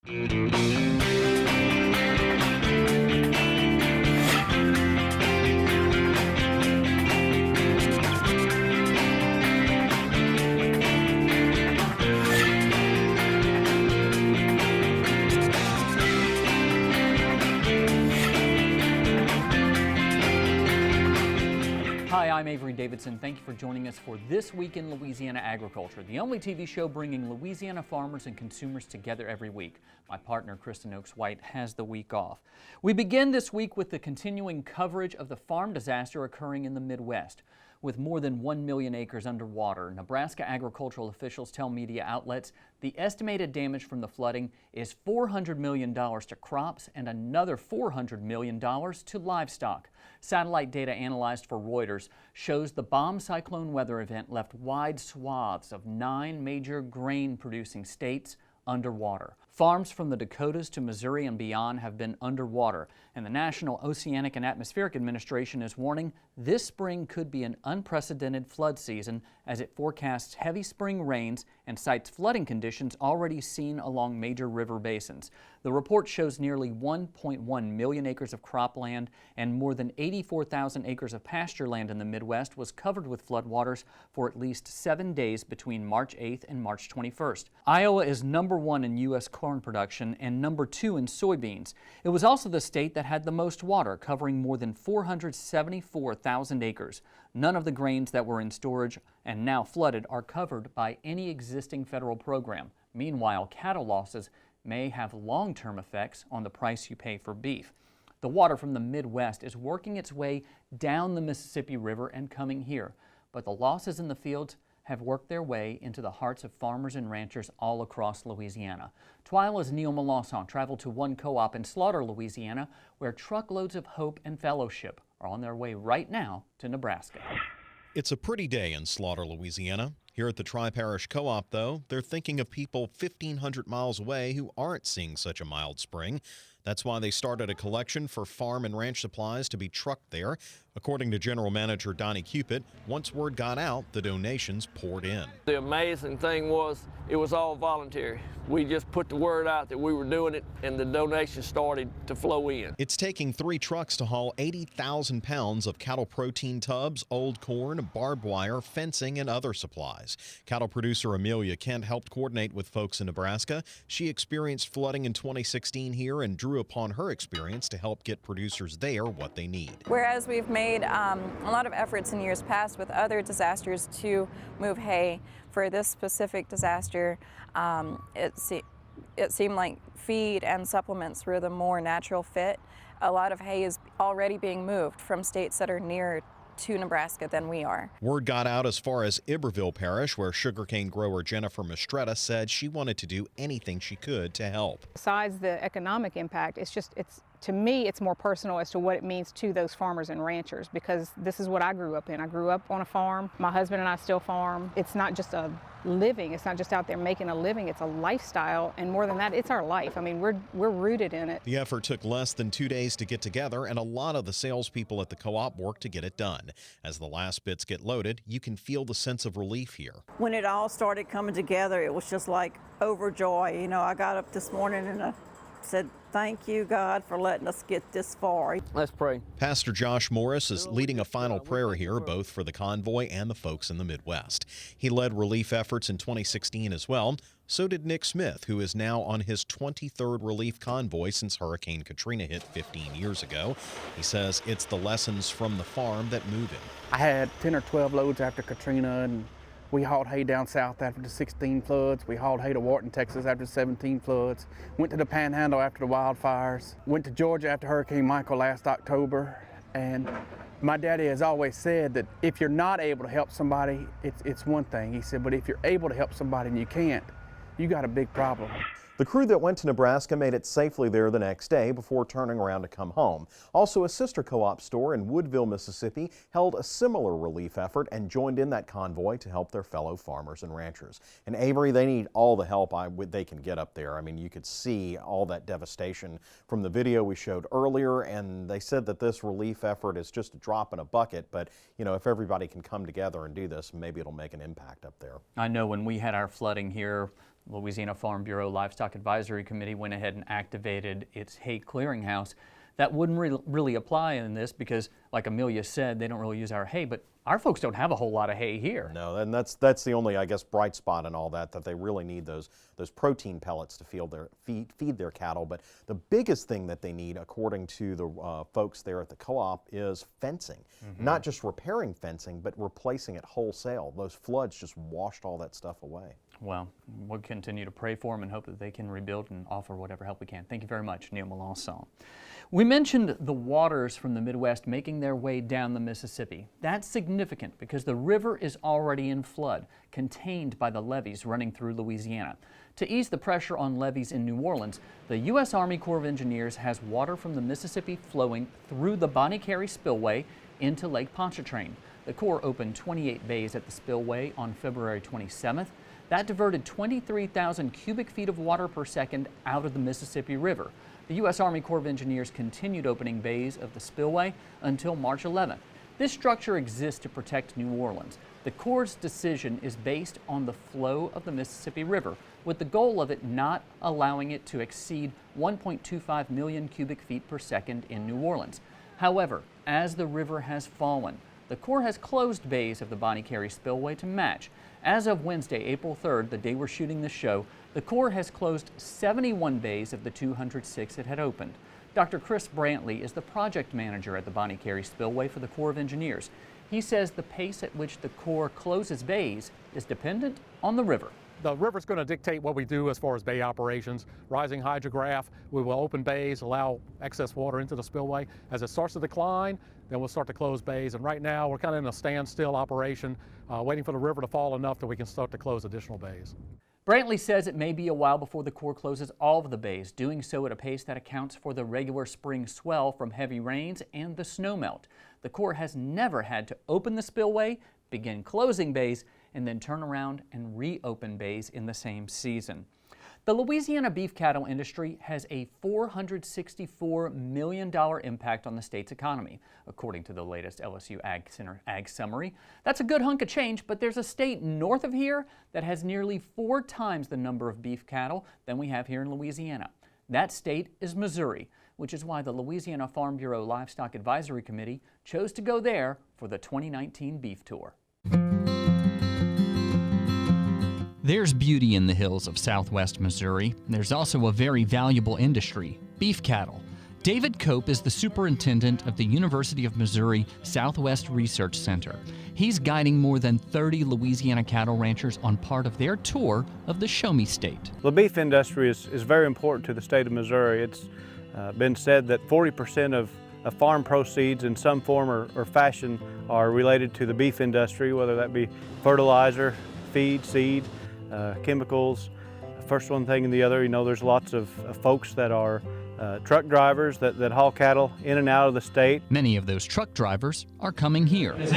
Hi, I'm Avery Davidson. Thank you for joining us for This Week in Louisiana Agriculture, the only TV show bringing Louisiana farmers and consumers together every week. My partner, Kristen Oaks-White, has the week off. We begin this week with the continuing coverage of the farm disaster occurring in the Midwest. With more than 1 million acres underwater, Nebraska agricultural officials tell media outlets the estimated damage from the flooding is $400 million to crops and another $400 million to livestock. Satellite data analyzed for Reuters shows the bomb cyclone weather event left wide swaths of 9 major grain-producing states underwater. Farms from the Dakotas to Missouri and beyond have been underwater, and the National Oceanic and Atmospheric Administration is warning this spring could be an unprecedented flood season as it forecasts heavy spring rains and cites flooding conditions already seen along major river basins. The report shows nearly 1.1 million acres of cropland and more than 84,000 acres of pasture land in the Midwest was covered with floodwaters for at least 7 days between March 8th and March 21st. Iowa is number 1 in U.S. corn production and number 2 in soybeans. It was also the state that had the most water, covering more than 474,000 acres. None of the grains that were in storage and now flooded are covered by any existing federal program. Meanwhile, cattle losses may have long-term effects on the price you pay for beef. The water from the Midwest is working its way down the Mississippi River and coming here, but the losses in the fields have worked their way into the hearts of farmers and ranchers all across Louisiana. TWILA's Neil Melanson traveled to one co-op in Slaughter, Louisiana, where truckloads of hope and fellowship are on their way right now to Nebraska. It's a pretty day in Slaughter, Louisiana. Here at the Tri-Parish Co-op, though, they're thinking of people 1,500 miles away who aren't seeing such a mild spring. That's why they started a collection for farm and ranch supplies to be trucked there. According to General Manager Donnie Cupid, once word got out, the donations poured in. The amazing thing was it was all voluntary. We just put the word out that we were doing it, and the donations started to flow in. It's taking 3 trucks to haul 80,000 pounds of cattle protein tubs, old corn, barbed wire, fencing, and other supplies. Cattle producer Amelia Kent helped coordinate with folks in Nebraska. She experienced flooding in 2016 here and drew upon her experience to help get producers there what they need. Whereas we've made a lot of efforts in years past with other disasters to move hay, for this specific disaster, it seemed like feed and supplements were the more natural fit. A lot of hay is already being moved from states that are nearer to Nebraska than we are. Word got out as far as Iberville Parish, where sugarcane grower Jennifer Mistretta said she wanted to do anything she could to help. Besides the economic impact, to me, it's more personal as to what it means to those farmers and ranchers, because this is what I grew up in. I grew up on a farm. My husband and I still farm. It's not just a living. It's not just out there making a living. It's a lifestyle, and more than that, it's our life. I mean, we're rooted in it. The effort took less than 2 days to get together, and a lot of the salespeople at the co-op worked to get it done. As the last bits get loaded, you can feel the sense of relief here. When it all started coming together, it was just like overjoy. You know, I got up this morning and I said, thank you, God, for letting us get this far. Let's pray. Pastor Josh Morris is leading a final prayer here, both for the convoy and the folks in the Midwest. He led relief efforts in 2016 as well. So did Nick Smith, who is now on his 23rd relief convoy since Hurricane Katrina hit 15 years ago. He says it's the lessons from the farm that move him. I had 10 or 12 loads after Katrina, and we hauled hay down south after the 16 floods. We hauled hay to Wharton, Texas after 17 floods. Went to the Panhandle after the wildfires. Went to Georgia after Hurricane Michael last October. And my daddy has always said that if you're not able to help somebody, it's one thing. He said, but if you're able to help somebody and you can't, you got a big problem. The crew that went to Nebraska made it safely there the next day before turning around to come home. Also, a sister co-op store in Woodville, Mississippi held a similar relief effort and joined in that convoy to help their fellow farmers and ranchers. And Avery, they need all the help they can get up there. I mean, you could see all that devastation from the video we showed earlier, and they said that this relief effort is just a drop in a bucket, but you know, if everybody can come together and do this, maybe it'll make an impact up there. I know when we had our flooding here Louisiana Farm Bureau Livestock Advisory Committee went ahead and activated its hay clearinghouse. That wouldn't really apply in this because, like Amelia said, they don't really use our hay, but our folks don't have a whole lot of hay here. No, and that's the only, I guess, bright spot in all that they really need those protein pellets to feed their cattle. But the biggest thing that they need, according to the folks there at the co-op, is fencing. Not just repairing fencing, but replacing it wholesale. Those floods just washed all that stuff away. Well, we'll continue to pray for them and hope that they can rebuild and offer whatever help we can. Thank you very much, Neil Melanson. We mentioned the waters from the Midwest making their way down the Mississippi. That's significant because the river is already in flood, contained by the levees running through Louisiana. To ease the pressure on levees in New Orleans, the U.S. Army Corps of Engineers has water from the Mississippi flowing through the Bonnet Carre spillway into Lake Pontchartrain. The Corps opened 28 bays at the spillway on February 27th. That diverted 23,000 cubic feet of water per second out of the Mississippi River. The U.S. Army Corps of Engineers continued opening bays of the spillway until March 11th. This structure exists to protect New Orleans. The Corps' decision is based on the flow of the Mississippi River, with the goal of it not allowing it to exceed 1.25 million cubic feet per second in New Orleans. However, as the river has fallen, the Corps has closed bays of the Bonnet Carre spillway to match. As of Wednesday, April 3rd, the day we're shooting this show, the Corps has closed 71 bays of the 206 it had opened. Dr. Chris Brantley is the project manager at the Bonnet Carre spillway for the Corps of Engineers. He says the pace at which the Corps closes bays is dependent on the river. The river's going to dictate what we do as far as bay operations. Rising hydrograph, we will open bays, allow excess water into the spillway. As it starts to decline, then we'll start to close bays. And right now, we're kind of in a standstill operation, waiting for the river to fall enough that we can start to close additional bays. Brantley says it may be a while before the Corps closes all of the bays, doing so at a pace that accounts for the regular spring swell from heavy rains and the snowmelt. The Corps has never had to open the spillway, begin closing bays, and then turn around and reopen bays in the same season. The Louisiana beef cattle industry has a $464 million impact on the state's economy, according to the latest LSU Ag Center Ag Summary. That's a good hunk of change, but there's a state north of here that has nearly 4 times the number of beef cattle than we have here in Louisiana. That state is Missouri, which is why the Louisiana Farm Bureau Livestock Advisory Committee chose to go there for the 2019 beef tour. There's beauty in the hills of southwest Missouri. There's also a very valuable industry, beef cattle. David Cope is the superintendent of the University of Missouri Southwest Research Center. He's guiding more than 30 Louisiana cattle ranchers on part of their tour of the Show Me State. The beef industry is very important to the state of Missouri. It's been said that 40% of farm proceeds in some form or fashion are related to the beef industry, whether that be fertilizer, feed, seed, chemicals, first one thing and the other. You know, there's lots of folks that are truck drivers that haul cattle in and out of the state. Many of those truck drivers are coming here. This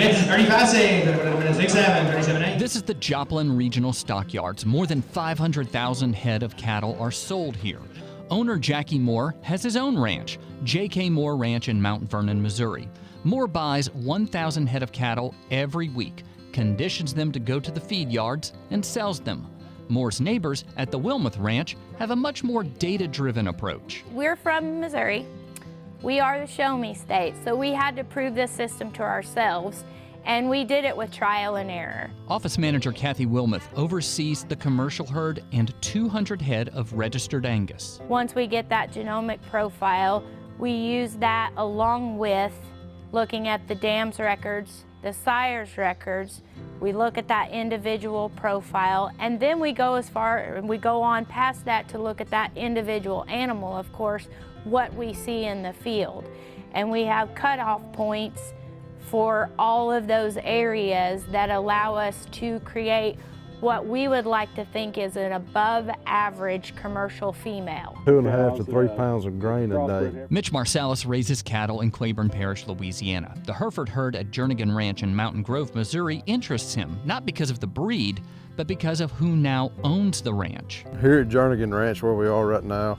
is the Joplin Regional Stockyards. More than 500,000 head of cattle are sold here. Owner Jackie Moore has his own ranch, J.K. Moore Ranch in Mount Vernon, Missouri. Moore buys 1,000 head of cattle every week, conditions them to go to the feed yards, and sells them. Moore's neighbors at the Wilmoth Ranch have a much more data-driven approach. We're from Missouri. We are the Show Me State, so we had to prove this system to ourselves, and we did it with trial and error. Office Manager Kathy Wilmoth oversees the commercial herd and 200 head of registered Angus. Once we get that genomic profile, we use that along with looking at the dams records, the sires records. We look at that individual profile, and then we go on past that to look at that individual animal, of course, what we see in the field. And we have cutoff points for all of those areas that allow us to create what we would like to think is an above average commercial female. 2.5 to 3 pounds of grain a day. Mitch Marsalis raises cattle in Claiborne Parish, Louisiana. The Hereford herd at Jernigan Ranch in Mountain Grove, Missouri interests him, not because of the breed, but because of who now owns the ranch. Here at Jernigan Ranch, where we are right now,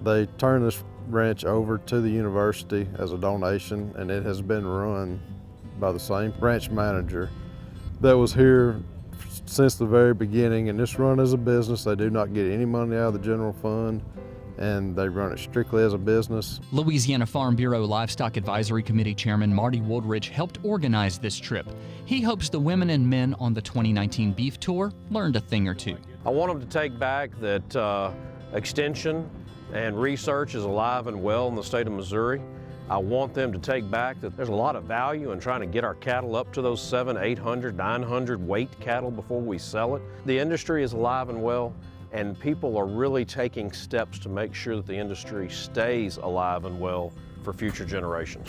they turned this ranch over to the university as a donation, and it has been run by the same ranch manager that was here since the very beginning, and this run as a business. They do not get any money out of the general fund, and they run it strictly as a business. Louisiana Farm Bureau Livestock Advisory Committee Chairman Marty Woodridge helped organize this trip. He hopes the women and men on the 2019 beef tour learned a thing or two. I want them to take back that extension and research is alive and well in the state of Missouri. I want them to take back that there's a lot of value in trying to get our cattle up to those 700, 800, 900 weight cattle before we sell it. The industry is alive and well, and people are really taking steps to make sure that the industry stays alive and well for future generations.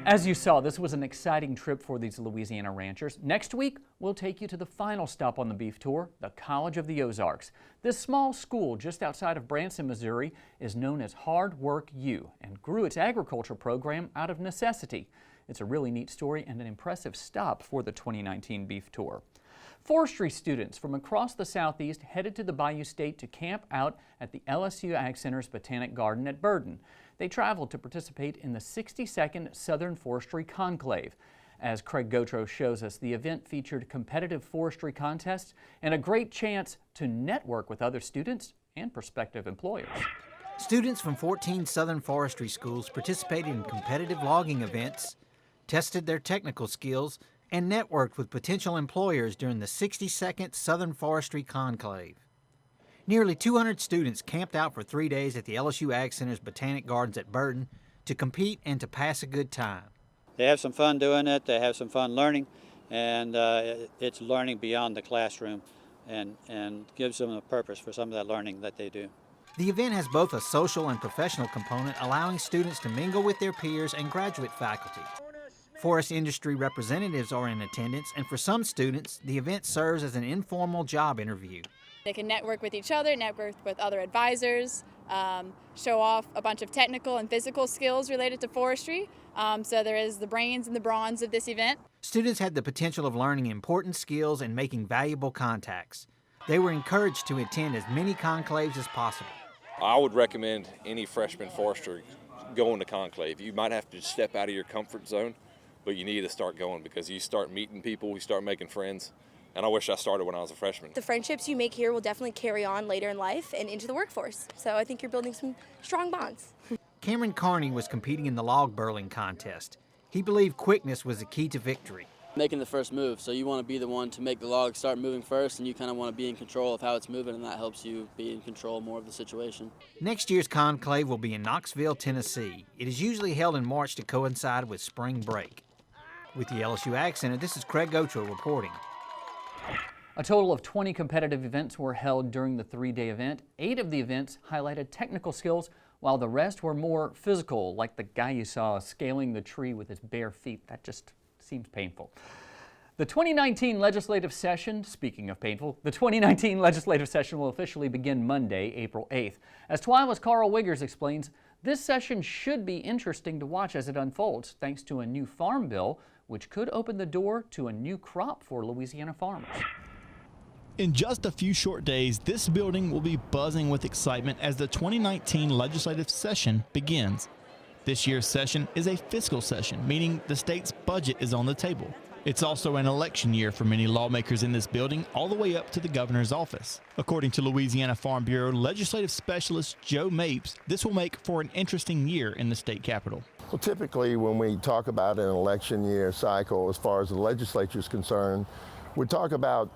As you saw, this was an exciting trip for these Louisiana ranchers. Next week, we'll take you to the final stop on the beef tour, the College of the Ozarks. This small school just outside of Branson, Missouri, is known as Hard Work U and grew its agriculture program out of necessity. It's a really neat story and an impressive stop for the 2019 beef tour. Forestry students from across the Southeast headed to the Bayou State to camp out at the LSU Ag Center's Botanic Garden at Burton. They traveled to participate in the 62nd Southern Forestry Conclave. As Craig Gautreaux shows us, the event featured competitive forestry contests and a great chance to network with other students and prospective employers. Students from 14 Southern Forestry schools participated in competitive logging events, tested their technical skills, and networked with potential employers during the 62nd Southern Forestry Conclave. Nearly 200 students camped out for 3 days at the LSU Ag Center's Botanic Gardens at Burton to compete and to pass a good time. They have some fun doing it, they have some fun learning, and it's learning beyond the classroom and gives them a purpose for some of that learning that they do. The event has both a social and professional component, allowing students to mingle with their peers and graduate faculty. Forest industry representatives are in attendance, and for some students, the event serves as an informal job interview. They can network with each other, network with other advisors, show off a bunch of technical and physical skills related to forestry. So there is the brains and the bronze of this event. Students had the potential of learning important skills and making valuable contacts. They were encouraged to attend as many conclaves as possible. I would recommend any freshman forester going to conclave. You might have to step out of your comfort zone, but you need to start going because you start meeting people, you start making friends. And I wish I started when I was a freshman. The friendships you make here will definitely carry on later in life and into the workforce. So I think you're building some strong bonds. Cameron Carney was competing in the log burling contest. He believed quickness was the key to victory. Making the first move, so you want to be the one to make the log start moving first, and you kind of want to be in control of how it's moving, and that helps you be in control more of the situation. Next year's conclave will be in Knoxville, Tennessee. It is usually held in March to coincide with spring break. With the LSU Ag Center, this is Craig Gautreaux reporting. A total of 20 competitive events were held during the 3-day event. 8 of the events highlighted technical skills, while the rest were more physical, like the guy you saw scaling the tree with his bare feet. That just seems painful. The 2019 legislative session, speaking of painful, the 2019 legislative session will officially begin Monday, April 8th. As TWILA's Carl Wiggers explains, this session should be interesting to watch as it unfolds, thanks to a new farm bill, which could open the door to a new crop for Louisiana farmers. In just a few short days, this building will be buzzing with excitement as the 2019 legislative session begins. This year's session is a fiscal session, meaning the state's budget is on the table. It's also an election year for many lawmakers in this building, all the way up to the governor's office. According to Louisiana Farm Bureau legislative specialist Joe Mapes, this will make for an interesting year in the state capitol. Well, typically when we talk about an election year cycle as far as the legislature is concerned, we talk about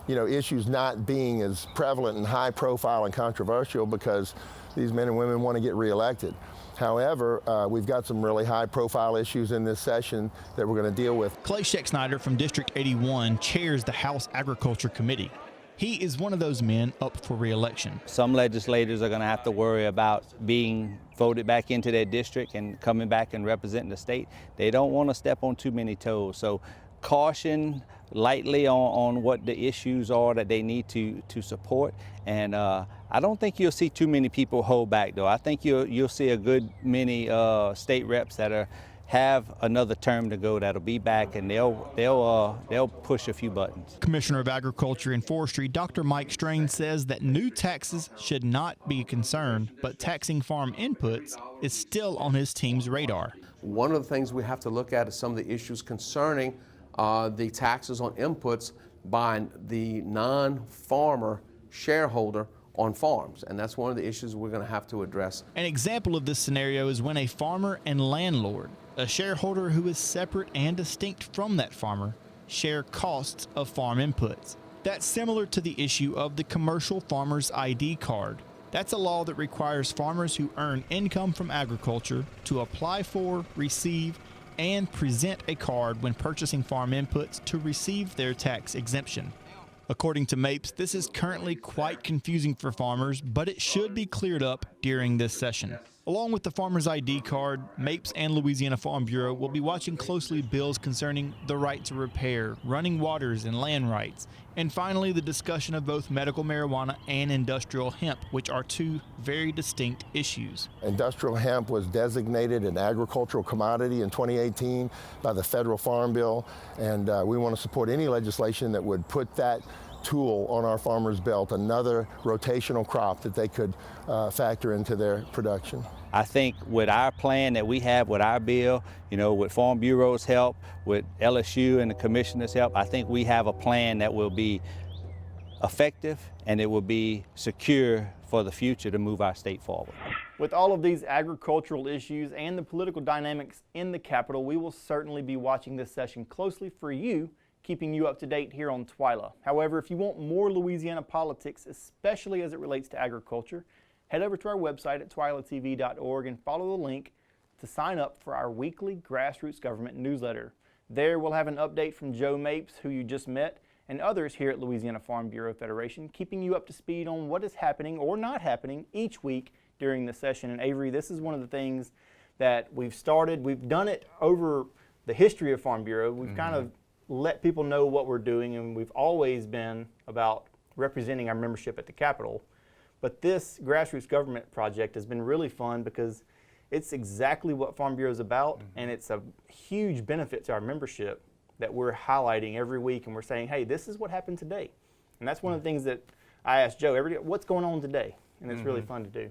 issues not being as prevalent and high profile and controversial because these men and women want to get reelected. However, we've got some really high profile issues in this session that we're going to deal with. Clay Scheck-Snyder from District 81 chairs the House Agriculture Committee. He is one of those men up for re-election. Some legislators are going to have to worry about being voted back into their district and coming back and representing the state. They don't want to step on too many toes. So caution lightly on what the issues are that they need to support. And I don't think you'll see too many people hold back, though. I think you'll see a good many state reps that have another term to go that'll be back, and they'll push a few buttons. Commissioner of Agriculture and Forestry Dr. Mike Strain says that new taxes should not be a concern, but taxing farm inputs is still on his team's radar. One of the things we have to look at is some of the issues concerning the taxes on inputs by the non-farmer shareholder on farms, and that's one of the issues we're going to have to address. An example of this scenario is when a farmer and landlord, a shareholder who is separate and distinct from that farmer, share costs of farm inputs. That's similar to the issue of the commercial farmer's ID card. That's a law that requires farmers who earn income from agriculture to apply for, receive, and present a card when purchasing farm inputs to receive their tax exemption. According to Mapes, this is currently quite confusing for farmers, but it should be cleared up during this session. Along with the farmer's ID card, Mapes and Louisiana Farm Bureau will be watching closely bills concerning the right to repair, running waters, and land rights. And finally, the discussion of both medical marijuana and industrial hemp, which are two very distinct issues. Industrial hemp was designated an agricultural commodity in 2018 by the federal farm bill, and we want to support any legislation that would put that tool on our farmers' belt, another rotational crop that they could factor into their production. I think with our plan that we have with our bill, with Farm Bureau's help, with LSU and the commissioner's help, I think we have a plan that will be effective and it will be secure for the future to move our state forward. With all of these agricultural issues and the political dynamics in the Capitol, we will certainly be watching this session closely for you, keeping you up to date here on TWILA. However, if you want more Louisiana politics, especially as it relates to agriculture, head over to our website at twilatv.org and follow the link to sign up for our weekly grassroots government newsletter. There we'll have an update from Joe Mapes, who you just met, and others here at Louisiana Farm Bureau Federation, keeping you up to speed on what is happening or not happening each week during the session. And Avery, this is one of the things that we've started. We've done it over the history of Farm Bureau. We've kind of let people know what we're doing, and we've always been about representing our membership at the Capitol. But this grassroots government project has been really fun because it's exactly what Farm Bureau is about, and it's a huge benefit to our membership that we're highlighting every week, and we're saying, hey, this is what happened today. And that's one of the things that I ask Joe every day, what's going on today? And it's really fun to do.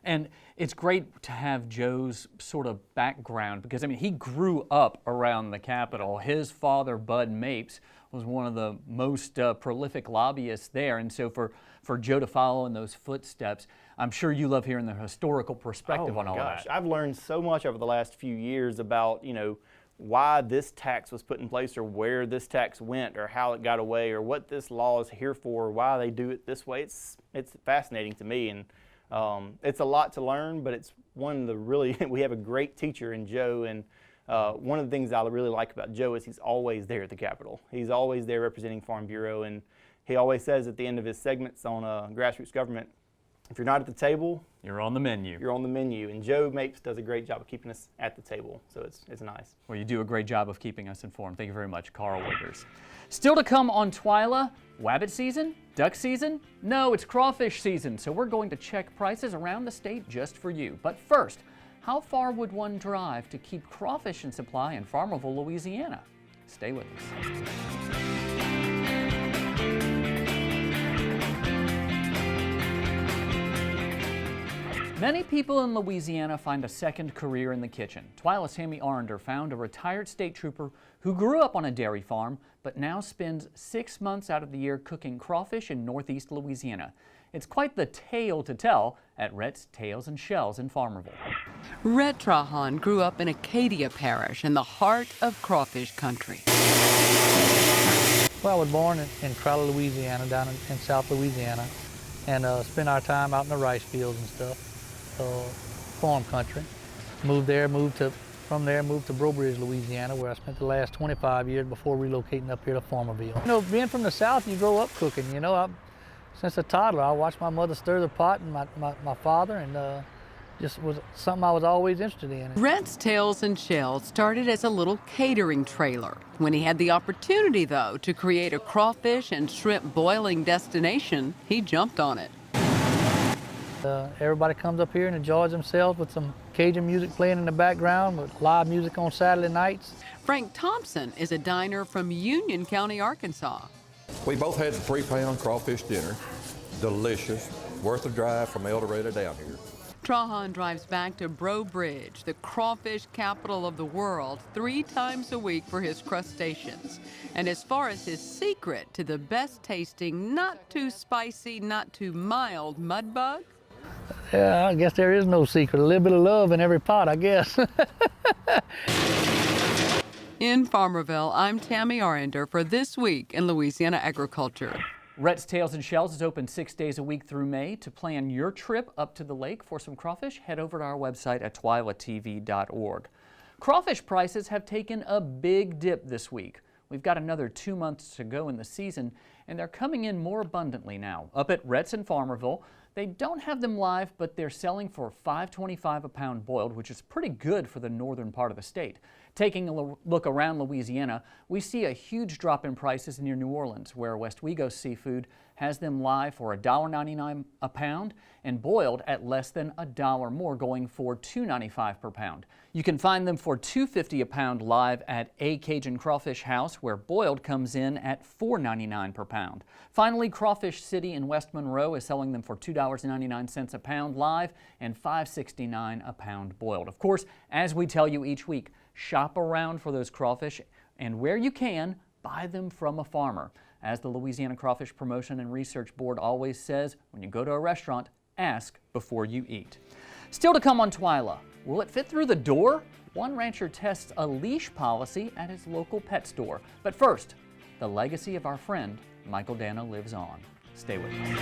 And it's great to have Joe's sort of background because, I mean, he grew up around the Capitol. His father, Bud Mapes, was one of the most prolific lobbyists there. And so for Joe to follow in those footsteps, I'm sure you love hearing the historical perspective on all that. I've learned so much over the last few years about, why this tax was put in place or where this tax went or how it got away or what this law is here for or why they do it this way. It's fascinating to me, and it's a lot to learn, but it's one of the really, we have a great teacher in Joe, and one of the things I really like about Joe is he's always there at the Capitol. He's always there representing Farm Bureau, and he always says at the end of his segments on grassroots government, if you're not at the table, you're on the menu. You're on the menu, and Joe Mapes does a great job of keeping us at the table, so it's nice. Well, you do a great job of keeping us informed. Thank you very much, Carl Wiggers. Still to come on TWILA, wabbit season, duck season? No, it's crawfish season, so we're going to check prices around the state just for you. But first, how far would one drive to keep crawfish in supply in Farmerville, Louisiana? Stay with us. Many people in Louisiana find a second career in the kitchen. TWILA's Sammy Arender found a retired state trooper who grew up on a dairy farm, but now spends 6 months out of the year cooking crawfish in northeast Louisiana. It's quite the tale to tell at Rhett's Tails and Shells in Farmerville. Rhett Trahan grew up in Acadia Parish in the heart of crawfish country. Well, I was born in TWILA, Louisiana, down in South Louisiana, and spent our time out in the rice fields and stuff. Farm country. From there, moved to Breaux Bridge, Louisiana, where I spent the last 25 years before relocating up here to Farmerville. Being from the South, you grow up cooking. Since a toddler, I watched my mother stir the pot and my father, and just was something I was always interested in. Rhett's Tails and Shells started as a little catering trailer. When he had the opportunity, though, to create a crawfish and shrimp boiling destination, he jumped on it. Everybody comes up here and enjoys themselves with some Cajun music playing in the background, with live music on Saturday nights. Frank Thompson is a diner from Union County, Arkansas. We both had the 3-pound crawfish dinner. Delicious. Worth a drive from El Dorado down here. Trahan drives back to Breaux Bridge, the crawfish capital of the world, 3 times a week for his crustaceans. And as far as his secret to the best tasting, not too spicy, not too mild mud bug, yeah, I guess there is no secret. A little bit of love in every pot, I guess. In Farmerville, I'm Tammy Arender for This Week in Louisiana Agriculture. Rhett's Tails and Shells is open 6 days a week through May. To plan your trip up to the lake for some crawfish, head over to our website at twilatv.org. Crawfish prices have taken a big dip this week. We've got another 2 months to go in the season, and they're coming in more abundantly now. Up at Rhett's in Farmerville, they don't have them live, but they're selling for $5.25 a pound boiled, which is pretty good for the northern part of the state. Taking a look around Louisiana, we see a huge drop in prices near New Orleans, where Westwego Seafood has them live for $1.99 a pound and boiled at less than $1 more, going for $2.95 per pound. You can find them for $2.50 a pound live at A Cajun Crawfish House, where boiled comes in at $4.99 per pound. Finally, Crawfish City in West Monroe is selling them for $2.99 a pound live and $5.69 a pound boiled. Of course, as we tell you each week, shop around for those crawfish, and where you can, buy them from a farmer. As the Louisiana Crawfish Promotion and Research Board always says, when you go to a restaurant, ask before you eat. Still to come on Twila, will it fit through the door? One rancher tests a leash policy at his local pet store. But first, the legacy of our friend Michael Danna lives on. Stay with us.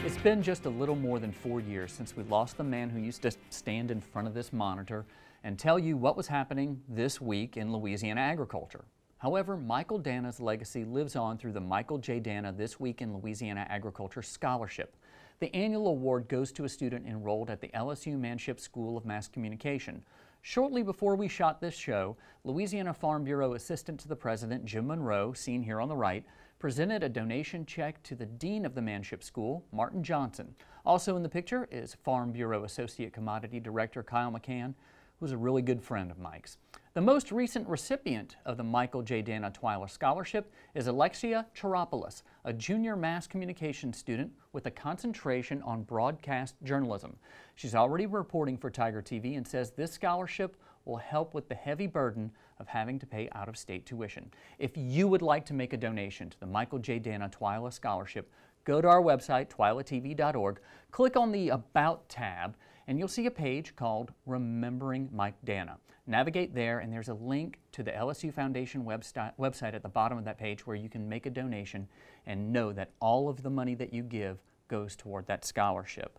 It's been just a little more than 4 years since we lost the man who used to stand in front of this monitor and tell you what was happening this week in Louisiana agriculture. However, Michael Danna's legacy lives on through the Michael J. Danna This Week in Louisiana Agriculture Scholarship. The annual award goes to a student enrolled at the LSU Manship School of Mass Communication. Shortly before we shot this show, Louisiana Farm Bureau Assistant to the President Jim Monroe, seen here on the right, presented a donation check to the Dean of the Manship School, Martin Johnson. Also in the picture is Farm Bureau Associate Commodity Director Kyle McCann, who's a really good friend of Mike's. The most recent recipient of the Michael J. Danna Twila Scholarship is Alexia Chiropoulos, a junior mass communication student with a concentration on broadcast journalism. She's already reporting for Tiger TV and says this scholarship will help with the heavy burden of having to pay out-of-state tuition. If you would like to make a donation to the Michael J. Danna Twila Scholarship, go to our website, twilatv.org, click on the About tab, and you'll see a page called Remembering Mike Danna. Navigate there, and there's a link to the LSU Foundation website at the bottom of that page where you can make a donation and know that all of the money that you give goes toward that scholarship.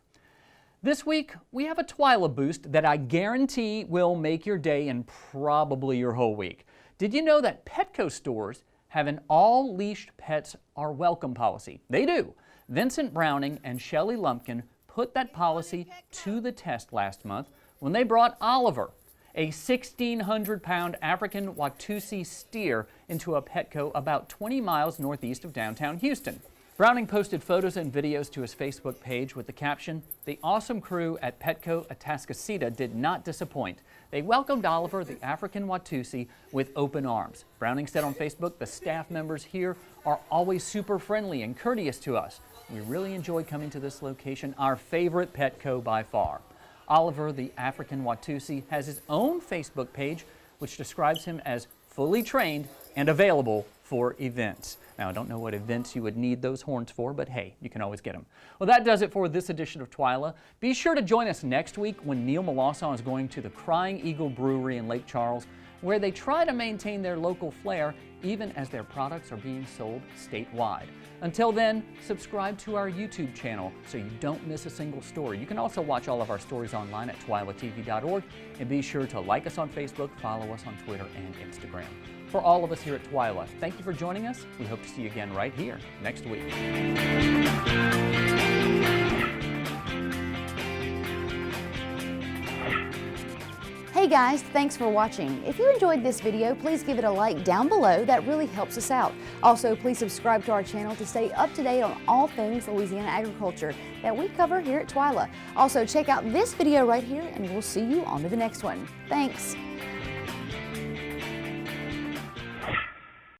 This week, we have a Twila Boost that I guarantee will make your day and probably your whole week. Did you know that Petco stores have an all leashed pets are welcome policy? They do. Vincent Browning and Shelley Lumpkin put that policy to the test last month when they brought Oliver, a 1,600-pound African Watusi steer, into a Petco about 20 miles northeast of downtown Houston. Browning posted photos and videos to his Facebook page with the caption, "The awesome crew at Petco Atascocita did not disappoint. They welcomed Oliver, the African Watusi, with open arms." Browning said on Facebook, "The staff members here are always super friendly and courteous to us. We really enjoy coming to this location, our favorite Petco by far." Oliver, the African Watusi, has his own Facebook page, which describes him as fully trained and available for events. Now, I don't know what events you would need those horns for, but hey, you can always get them. Well, that does it for this edition of Twila. Be sure to join us next week when Neil Melanson is going to the Crying Eagle Brewery in Lake Charles, where they try to maintain their local flair even as their products are being sold statewide. Until then, subscribe to our YouTube channel so you don't miss a single story. You can also watch all of our stories online at twilatv.org, and be sure to like us on Facebook, follow us on Twitter and Instagram. For all of us here at Twila, thank you for joining us. We hope to see you again right here next week. Hey guys, thanks for watching. If you enjoyed this video, please give it a like down below. That really helps us out. Also, please subscribe to our channel to stay up to date on all things Louisiana agriculture that we cover here at Twila. Also, check out this video right here, and we'll see you on to the next one. Thanks.